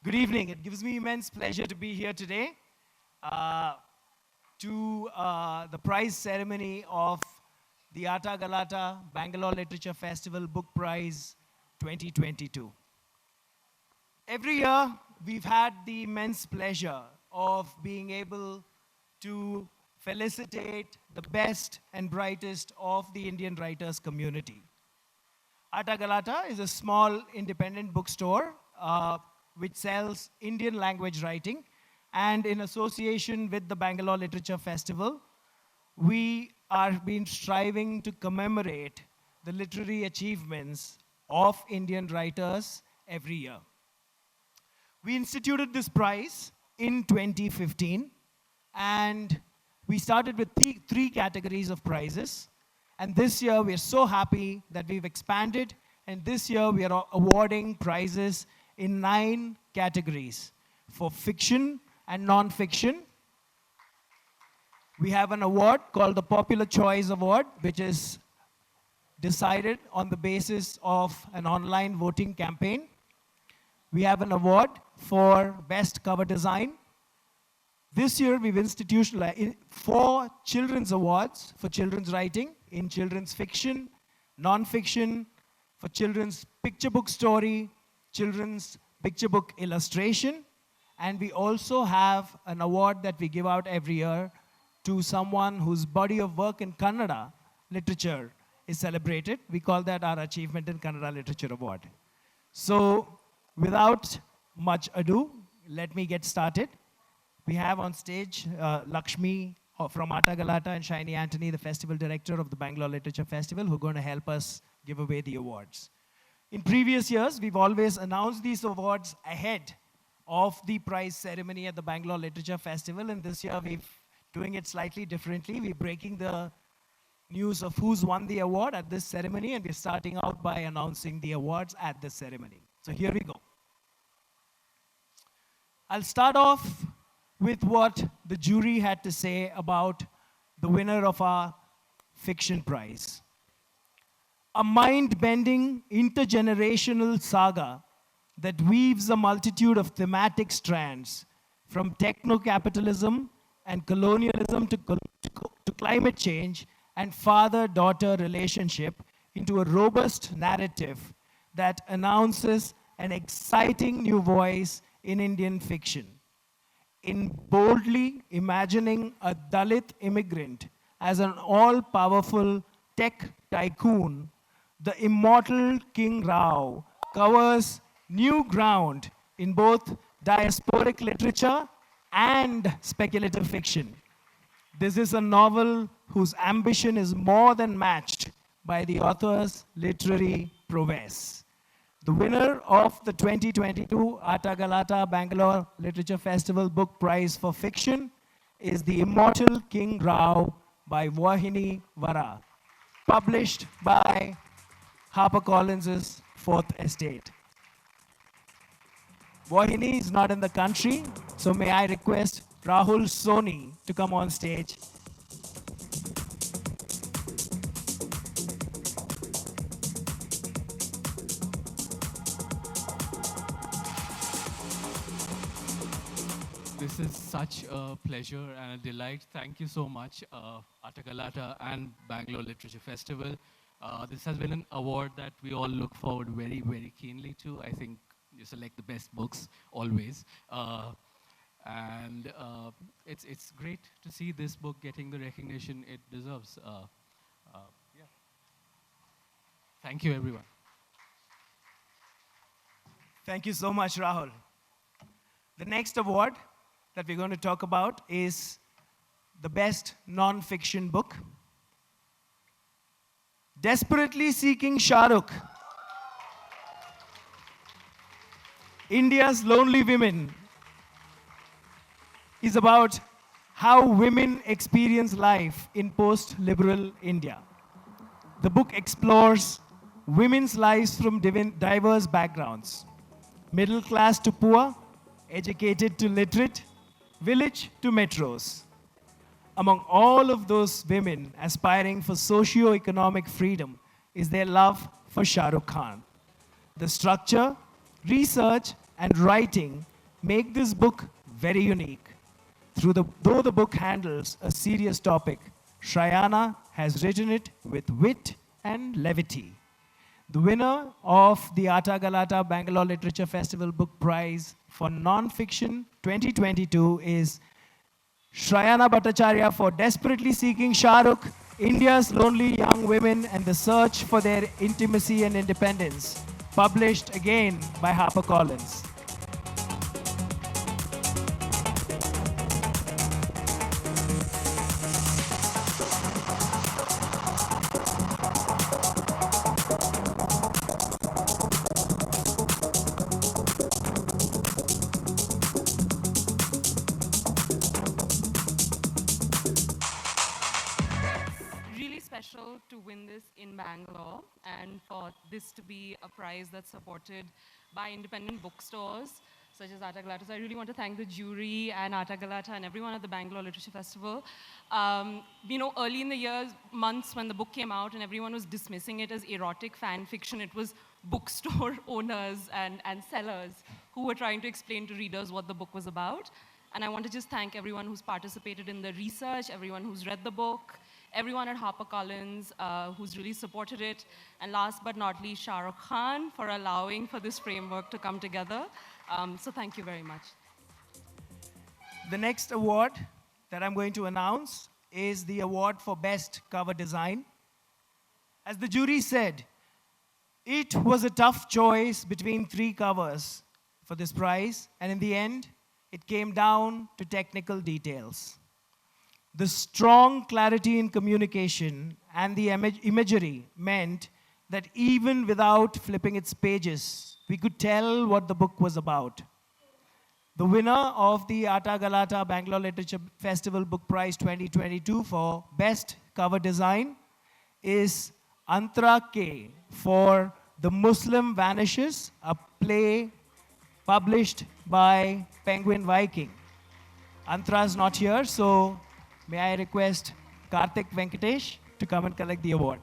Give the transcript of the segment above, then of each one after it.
Good evening. It gives me immense pleasure to be here today to the prize ceremony of the Atta Galatta-Bangalore Literature Festival Book Prize 2022. Every year, we've had the immense pleasure of being able to felicitate the best and brightest of the Indian writers community. Atta Galatta is a small independent bookstore which sells Indian language writing, and in association with the Bangalore Literature Festival, we are been striving to commemorate the literary achievements of Indian writers every year. We instituted this prize in 2015, and we started with three categories of prizes. And this year, we're so happy that we've expanded, and this year we are awarding prizes in 9 categories. For fiction and non-fiction, we have an award called the Popular Choice Award, which is decided on the basis of an online voting campaign. We have an award for Best Cover Design. This year, we've institutionalized 4 children's awards for children's writing in children's fiction, non-fiction, for children's picture book story, children's picture book illustration, and we also have an award that we give out every year to someone whose body of work in Kannada literature is celebrated. We call that our Achievement in Kannada Literature Award. So, without much ado, let me get started. We have on stage Lakshmi from Atta Galatta and Shiny Anthony, the festival director of the Bangalore Literature Festival, who are going to help us give away the awards. In previous years, we've always announced these awards ahead of the prize ceremony at the Bangalore Literature Festival, and this year we're doing it slightly differently. We're breaking the news of who's won the award at this ceremony, and we're starting out by announcing the awards at this ceremony. So here we go. I'll start off with what the jury had to say about the winner of our fiction prize. A mind-bending, intergenerational saga that weaves a multitude of thematic strands, from techno-capitalism and colonialism to climate change and father-daughter relationship, into a robust narrative that announces an exciting new voice in Indian fiction. In boldly imagining a Dalit immigrant as an all-powerful tech tycoon, the immortal King Rao covers new ground in both diasporic literature and speculative fiction. This is a novel whose ambition is more than matched by the author's literary prowess. The winner of the 2022 Atta Galatta Bangalore Literature Festival Book Prize for Fiction is The Immortal King Rao by Vahini Vara, published by HarperCollins' 4th Estate. Vahini is not in the country, so may I request Rahul Soni to come on stage. This is such a pleasure and a delight. Thank you so much, Atta Galatta and Bangalore Literature Festival. This has been an award that we all look forward very, very keenly to. I think you select the best books always. And it's great to see this book getting the recognition it deserves. Yeah. Thank you, everyone. Thank you so much, Rahul. The next award that we're going to talk about is the best non-fiction book. Desperately Seeking Shahrukh, India's Lonely Women, is about how women experience life in post-liberal India. The book explores women's lives from diverse backgrounds, middle class to poor, educated to literate, village to metros. Among all of those women aspiring for socio-economic freedom is their love for Shah Rukh Khan. The structure, research, and writing make this book very unique. Though the book handles a serious topic, Shrayana has written it with wit and levity. The winner of the Atta Galatta-Bangalore Literature Festival Book Prize for Non-Fiction 2022 is Shrayana Bhattacharya for Desperately Seeking Shahrukh, India's Lonely Young Women and the Search for Their Intimacy and Independence, published again by HarperCollins. Really special to win this in Bangalore and for this to be a prize that's supported by independent bookstores such as Atta Galatta. So I really want to thank the jury and Atta Galatta and everyone at the Bangalore Literature Festival. Early in the years, months when the book came out and everyone was dismissing it as erotic fan fiction, it was bookstore owners and sellers who were trying to explain to readers what the book was about. And I want to just thank everyone who's participated in the research, everyone who's read the book, everyone at HarperCollins who's really supported it, and last but not least, Shah Rukh Khan for allowing for this framework to come together. So thank you very much. The next award that I'm going to announce is the award for Best Cover Design. As the jury said, it was a tough choice between 3 covers for this prize, and in the end, it came down to technical details. The strong clarity in communication and the imagery meant that even without flipping its pages, we could tell what the book was about. The winner of the Atta Galatta Bangalore Literature Festival Book Prize 2022 for Best Cover Design is Antara K for The Muslim Vanishes, a play published by Penguin Viking. Antara is not here, so may I request Karthik Venkatesh to come and collect the award.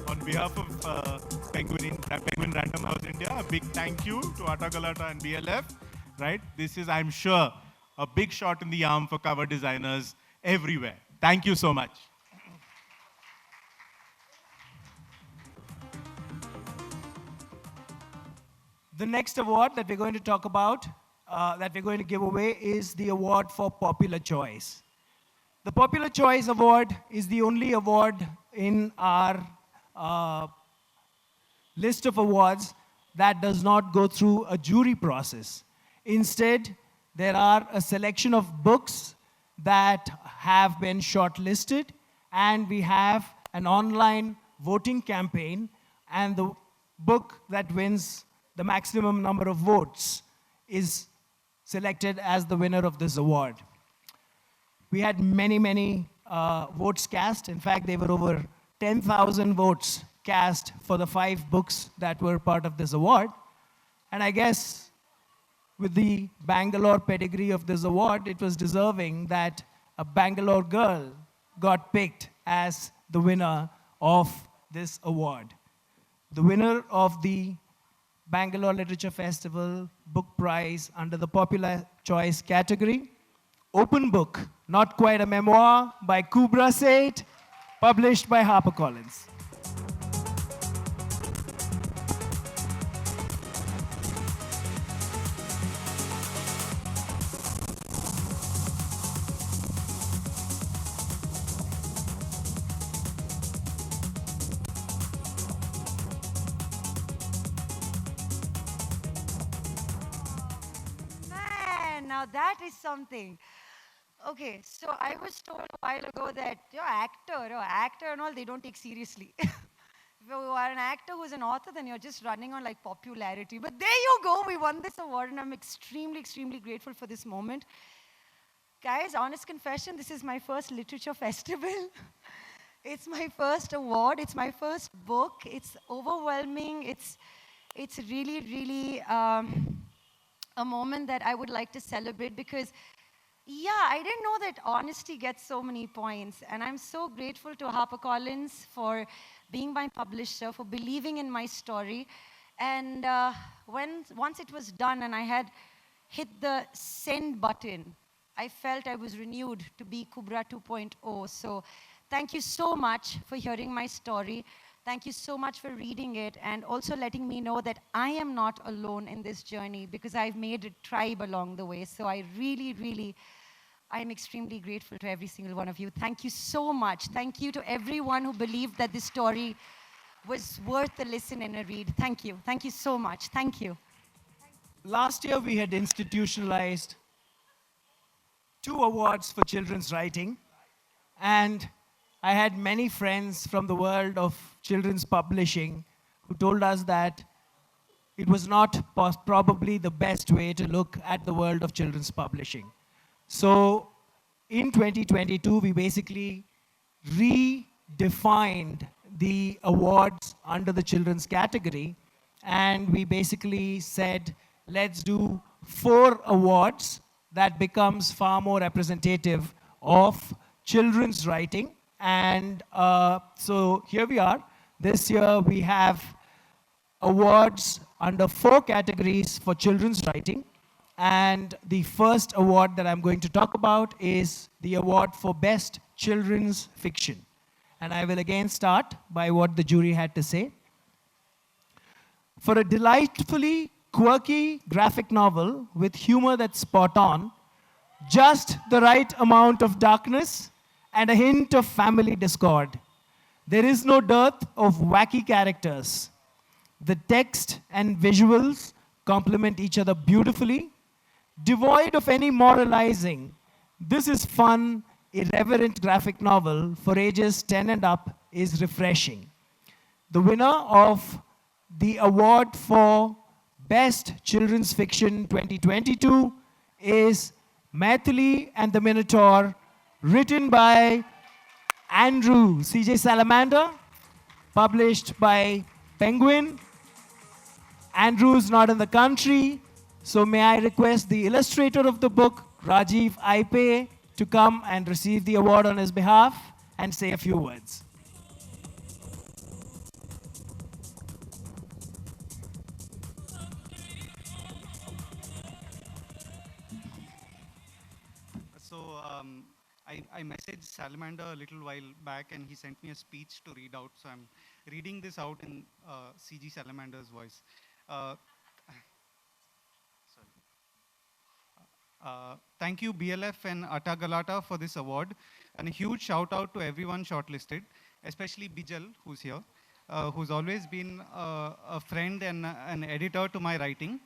On behalf of Penguin Random House India, a big thank you to Atta Galatta and BLF. Right, this is, I'm sure, a big shot in the arm for cover designers everywhere. Thank you so much. The next award that we're going to talk about, that we're going to give away, is the award for Popular Choice. The Popular Choice Award is the only award in our list of awards that does not go through a jury process. Instead, there are a selection of books that have been shortlisted, and we have an online voting campaign, and the book that wins the maximum number of votes is selected as the winner of this award. We had many votes cast. In fact, there were over 10,000 votes cast for the 5 books that were part of this award. And I guess with the Bangalore pedigree of this award, it was deserving that a Bangalore girl got picked as the winner of this award. The winner of the Bangalore Literature Festival Book Prize under the Popular Choice category, Open Book, Not Quite a Memoir by Kubra Seth, published by HarperCollins. Man, now that is something. Okay, so I was told a while ago that you're actor and all, they don't take seriously. If you are an actor who's an author, then you're just running on like popularity. But there you go, we won this award, and I'm extremely grateful for this moment. Guys, honest confession, this is my first literature festival. It's my first award, it's my first book. It's overwhelming, it's really a moment that I would like to celebrate, because Yeah, I didn't know that honesty gets so many points. And I'm so grateful to HarperCollins for being my publisher, for believing in my story. And once it was done and I had hit the send button, I felt I was renewed to be Kubra 2.0. So thank you so much for hearing my story. Thank you so much for reading it and also letting me know that I am not alone in this journey because I've made a tribe along the way. So I am extremely grateful to every single one of you. Thank you so much. Thank you to everyone who believed that this story was worth a listen and a read. Thank you. Thank you so much. Thank you. Last year, we had institutionalized 2 awards for children's writing. And I had many friends from the world of children's publishing who told us that it was not probably the best way to look at the world of children's publishing. So in 2022, we basically redefined the awards under the children's category. And we basically said, let's do 4 awards that becomes far more representative of children's writing. And so here we are. This year we have awards under 4 categories for children's writing. And the first award that I'm going to talk about is the award for Best Children's Fiction. And I will again start by what the jury had to say. For a delightfully quirky graphic novel with humor that's spot on, just the right amount of darkness, and a hint of family discord. There is no dearth of wacky characters. The text and visuals complement each other beautifully. Devoid of any moralizing, this is fun, irreverent graphic novel for ages 10 and up is refreshing. The winner of the award for Best Children's Fiction 2022 is Maithili and the Minotaur, written by Andrew C.J. Salamander, published by Penguin. Andrew's not in the country, so may I request the illustrator of the book, Rajiv Aipe, to come and receive the award on his behalf and say a few words. So I messaged Salamander a little while back and he sent me a speech to read out. So I'm reading this out in CG Salamander's voice. Thank you BLF and Atta Galatta for this award, and a huge shout out to everyone shortlisted, especially Bijal, who's here, who's always been a friend and an editor to my writing.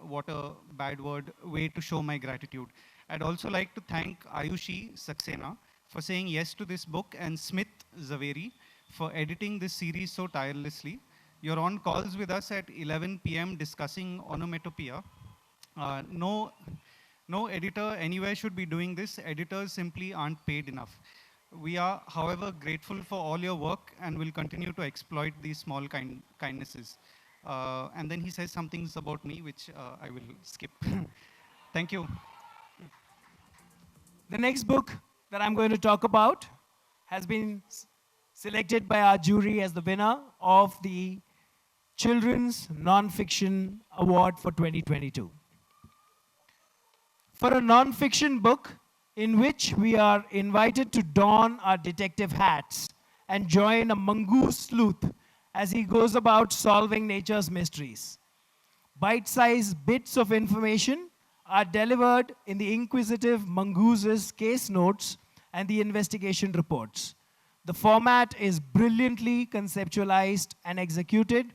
What a bad word, way to show my gratitude. I'd also like to thank Ayushi Saxena for saying yes to this book, and Smith Zaveri for editing this series so tirelessly. You're on calls with us at 11 p.m. discussing onomatopoeia. No editor anywhere should be doing this. Editors simply aren't paid enough. We are, however, grateful for all your work and will continue to exploit these small kindnesses. And then he says some things about me, which I will skip. Thank you. The next book that I'm going to talk about has been selected by our jury as the winner of the Children's Nonfiction Award for 2022. For a nonfiction book in which we are invited to don our detective hats and join a mongoose sleuth as he goes about solving nature's mysteries. Bite-sized bits of information are delivered in the inquisitive mongoose's case notes and the investigation reports. The format is brilliantly conceptualized and executed.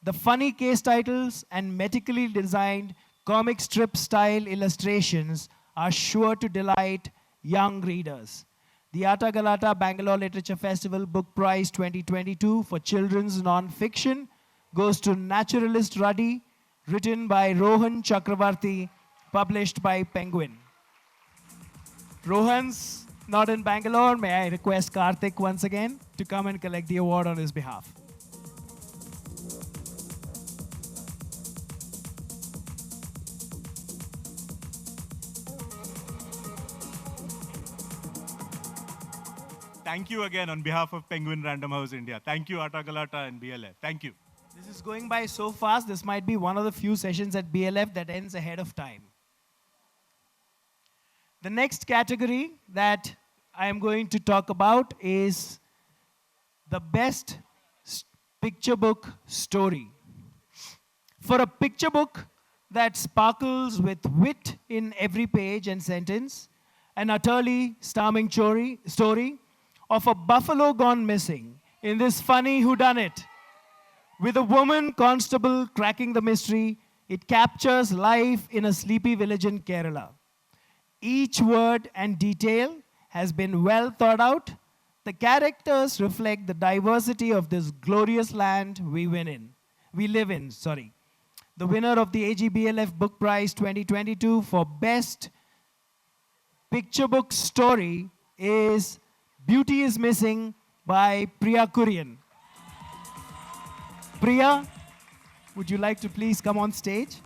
The funny case titles and metically designed comic strip style illustrations are sure to delight young readers. The Atta Galatta-Bangalore Literature Festival Book Prize 2022 for children's non-fiction goes to Naturalist Ruddy, written by Rohan Chakravarti, published by Penguin. Rohan's not in Bangalore. May I request Karthik once again to come and collect the award on his behalf. Thank you again on behalf of Penguin Random House India. Thank you, Atta Galatta and BLF. Thank you. This is going by so fast. This might be one of the few sessions at BLF that ends ahead of time. The next category that I am going to talk about is the best picture book story. For a picture book that sparkles with wit in every page and sentence, an utterly starming story of a buffalo gone missing in this funny whodunit. With a woman constable cracking the mystery, it captures life in a sleepy village in Kerala. Each word and detail has been well thought out. The characters reflect the diversity of this glorious land we live in. The winner of the AGBLF Book Prize 2022 for Best Picture Book Story is Beauty is Missing by Priya Kurian. Priya, would you like to please come on stage?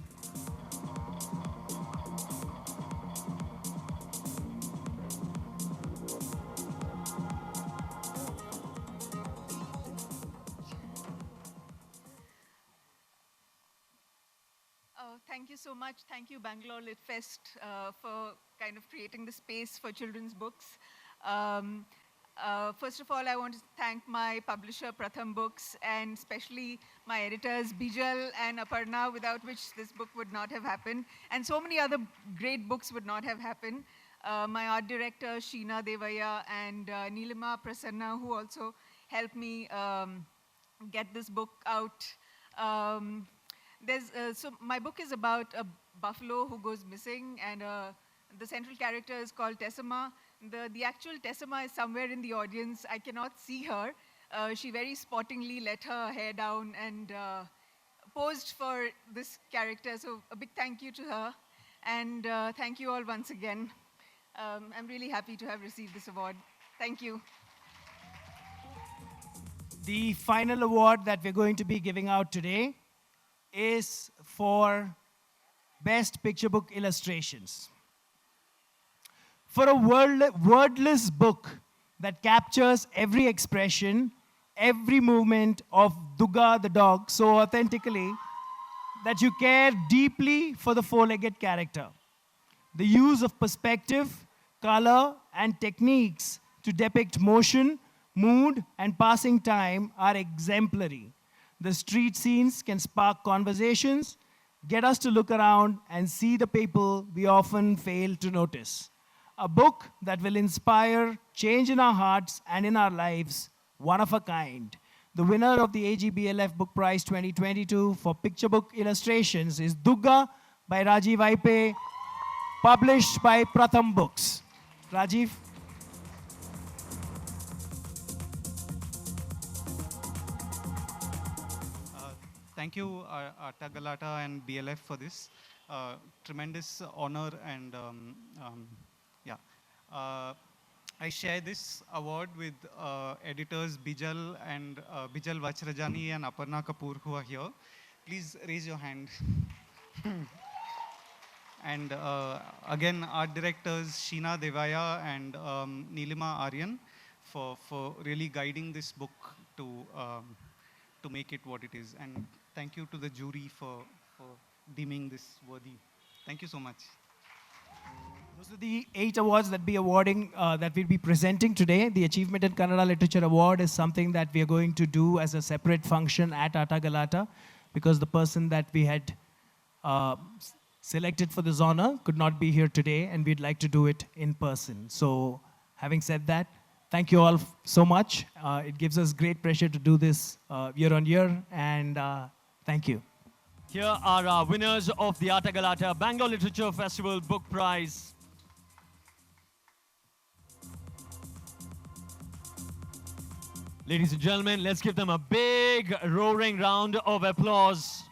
Thank you so much. Thank you, Bangalore Lit Fest, for kind of creating the space for children's books. First of all, I want to thank my publisher, Pratham Books, and especially my editors, Bijal and Aparna, without which this book would not have happened, and so many other great books would not have happened. My art director, Sheena Devaya, and Neelima Prasanna, who also helped me get this book out. So my book is about a buffalo who goes missing, and the central character is called Tessima. The actual Tessima is somewhere in the audience. I cannot see her. She very sportingly let her hair down and posed for this character. So a big thank you to her. And thank you all once again. I'm really happy to have received this award. Thank you. The final award that we're going to be giving out today is for Best Picture Book Illustrations. For a wordless book that captures every expression, every movement of Duga the dog so authentically that you care deeply for the four-legged character. The use of perspective, color, and techniques to depict motion, mood, and passing time are exemplary. The street scenes can spark conversations, get us to look around and see the people we often fail to notice. A book that will inspire change in our hearts and in our lives, one of a kind. The winner of the AGBLF Book Prize 2022 for picture book illustrations is Dugga by Rajiv Aipe, published by Pratham Books. Rajiv? Thank you, Atta Galatta and BLF for this tremendous honor. And yeah, I share this award with editors Bijal Vachrajani and Aparna Kapoor, who are here. Please raise your hand. And again, art directors Sheena Devaya and Neelima Aryan for really guiding this book to make it what it is. And thank you to the jury for deeming this worthy. Thank you so much. Those are the 8 awards that we'll be presenting today. The Achievement in Kannada Literature Award is something that we are going to do as a separate function at Atta Galatta, because the person that we had selected for this honor could not be here today, and we'd like to do it in person. So having said that, thank you all so much. It gives us great pleasure to do this year on year, and thank you. Here are our winners of the Atta Galatta Bangalore Literature Festival Book Prize. Ladies and gentlemen, let's give them a big roaring round of applause.